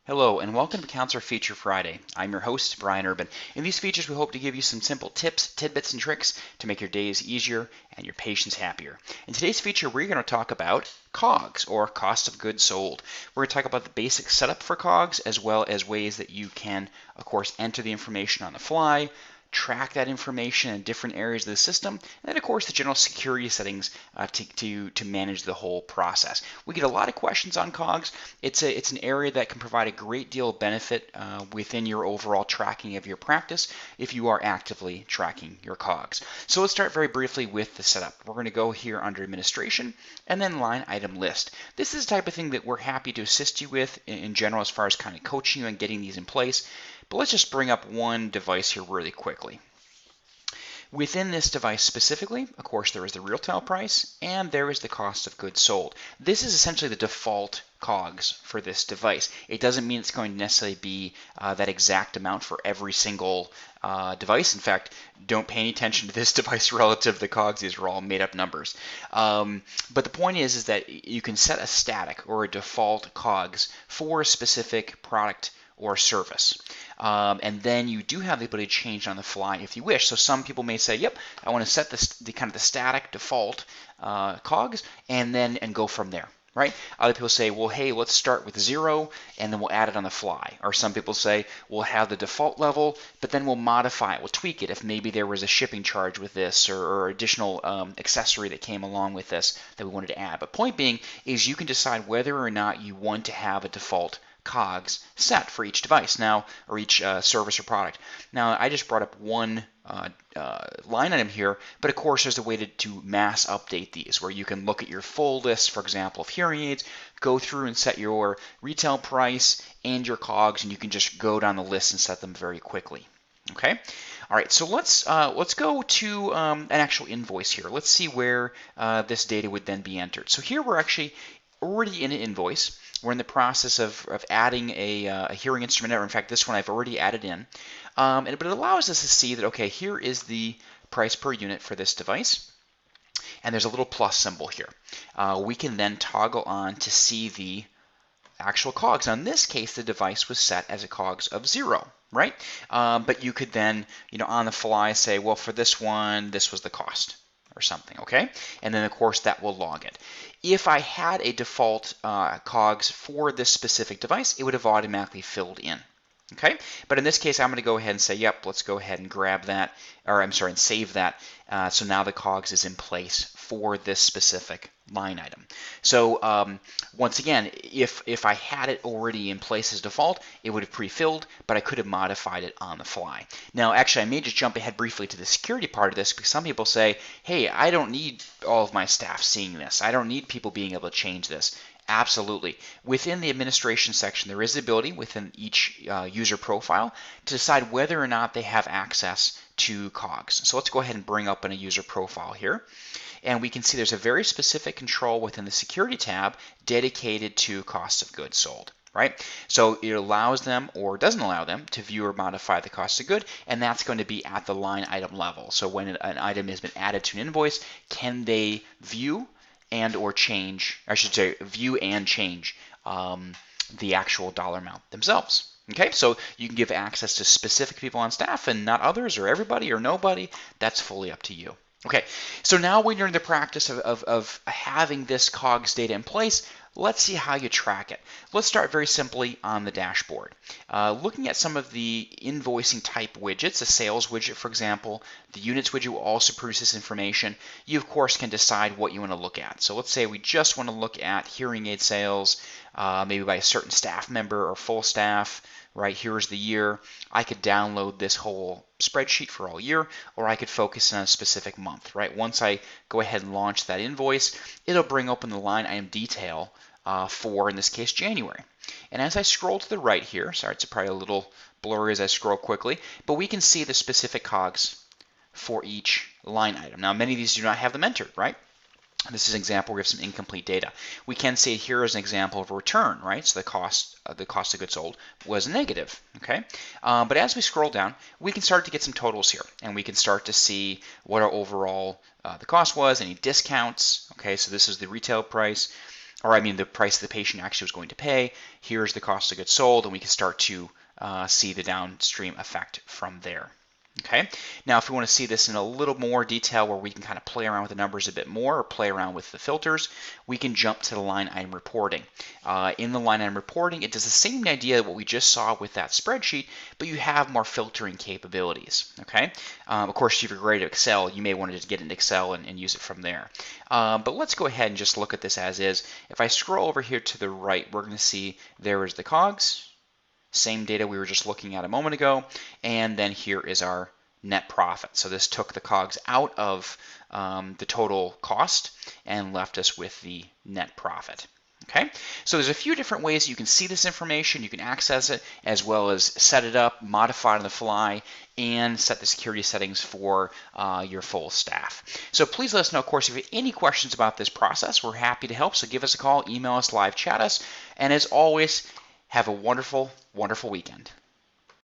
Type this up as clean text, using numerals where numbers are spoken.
Hello and welcome to Counselor Feature Friday. I'm your host, Brian Urban. In these features, we hope to give you some simple tips, tidbits, and tricks to make your days easier and your patients happier. In today's feature, we're going to talk about COGS, or cost of goods sold. We're going to talk about the basic setup for COGS, as well as ways that you can, of course, enter the information on the fly, track that information in different areas of the system, and then of course the general security settings to manage the whole process. We get a lot of questions on COGS. It's an area that can provide a great deal of benefit within your overall tracking of your practice if you are actively tracking your COGS. So let's start very briefly with the setup. We're going to go here under administration and then line item list. This is the type of thing that we're happy to assist you with in general as far as kind of coaching you and getting these in place. But let's just bring up one device here really quickly. Within this device specifically, of course, there is the retail price and there is the cost of goods sold. This is essentially the default COGS for this device. It doesn't mean it's going to necessarily be that exact amount for every single device. In fact, don't pay any attention to this device relative to the COGS. These are all made up numbers. But the point is that you can set a static or a default COGS for a specific product or service. And then you do have the ability to change on the fly if you wish. So some people may say, yep, I want to set the kind of the static default COGS and go from there. Right? Other people say, well, hey, let's start with 0 and then we'll add it on the fly. Or some people say, we'll have the default level, but then we'll modify it, we'll tweak it if maybe there was a shipping charge with this or additional accessory that came along with this that we wanted to add. But point being is you can decide whether or not you want to have a default COGS set for each device now, or each service or product. Now, I just brought up one line item here, but of course there's a way to mass update these where you can look at your full list, for example, of hearing aids, go through and set your retail price and your COGS, and you can just go down the list and set them very quickly. Okay. All right. So let's go to an actual invoice here. Let's see where this data would then be entered. So here we're actually already in an invoice. We're in the process of adding a hearing instrument, or in fact, this one I've already added in. But it allows us to see that, okay, here is the price per unit for this device. And there's a little plus symbol here. We can then toggle on to see the actual COGS. Now, in this case, the device was set as a COGS of 0, right? But you could then, on the fly say, well, for this one, this was the cost or something, okay? And then, of course, that will log it. If I had a default COGS for this specific device, it would have automatically filled in, okay? But in this case, I'm going to go ahead and say, yep, let's go ahead and grab that, or I'm sorry, and save that. So now the COGS is in place for this specific line item. So once again, if I had it already in place as default, it would have pre-filled, but I could have modified it on the fly. Now, actually, I may just jump ahead briefly to the security part of this, because some people say, hey, I don't need all of my staff seeing this. I don't need people being able to change this. Absolutely. Within the administration section, there is the ability within each user profile to decide whether or not they have access to COGS. So let's go ahead and bring up in a user profile here. And we can see there's a very specific control within the security tab dedicated to cost of goods sold, right? So it allows them or doesn't allow them to view or modify the cost of good, and that's going to be at the line item level. So when an item has been added to an invoice, can they view and or change, I should say view and change the actual dollar amount themselves. Okay, so you can give access to specific people on staff and not others, or everybody or nobody. That's fully up to you. Okay, so now when you're in the practice of having this COGS data in place, let's see how you track it. Let's start very simply on the dashboard. Looking at some of the invoicing type widgets, a sales widget, for example, the units widget will also produce this information. You, of course, can decide what you want to look at. So let's say we just want to look at hearing aid sales, maybe by a certain staff member or full staff. Right, here's the year. I could download this whole spreadsheet for all year, or I could focus on a specific month, right? Once I go ahead and launch that invoice, it'll bring open the line item detail for, in this case, January. And as I scroll to the right here, sorry, it's probably a little blurry as I scroll quickly, but we can see the specific COGS for each line item. Now, many of these do not have them entered, right? This is an example where we have some incomplete data. We can say here is an example of a return, right? So the cost of goods sold was negative, okay? But as we scroll down, we can start to get some totals here, and we can start to see what our overall the cost was, any discounts, okay? So this is the retail price. or I mean the price the patient actually was going to pay. Here's the cost of goods sold, and we can start to see the downstream effect from there. Okay, now if we want to see this in a little more detail where we can kind of play around with the numbers a bit more or play around with the filters, we can jump to the line item reporting. In the line item reporting, it does the same idea what we just saw with that spreadsheet, but you have more filtering capabilities. Okay, of course, if you're great at Excel, you may want to get into Excel and use it from there. But let's go ahead and just look at this as is. If I scroll over here to the right, we're going to see there is the COGS. Same data we were just looking at a moment ago, and then here is our net profit. So this took the COGS out of the total cost and left us with the net profit. Okay, so there's a few different ways you can see this information. You can access it as well as set it up, modify it on the fly, and set the security settings for your full staff. So please let us know, of course, if you have any questions about this process. We're happy to help. So give us a call, email us, live chat us, and as always, have a wonderful, wonderful weekend.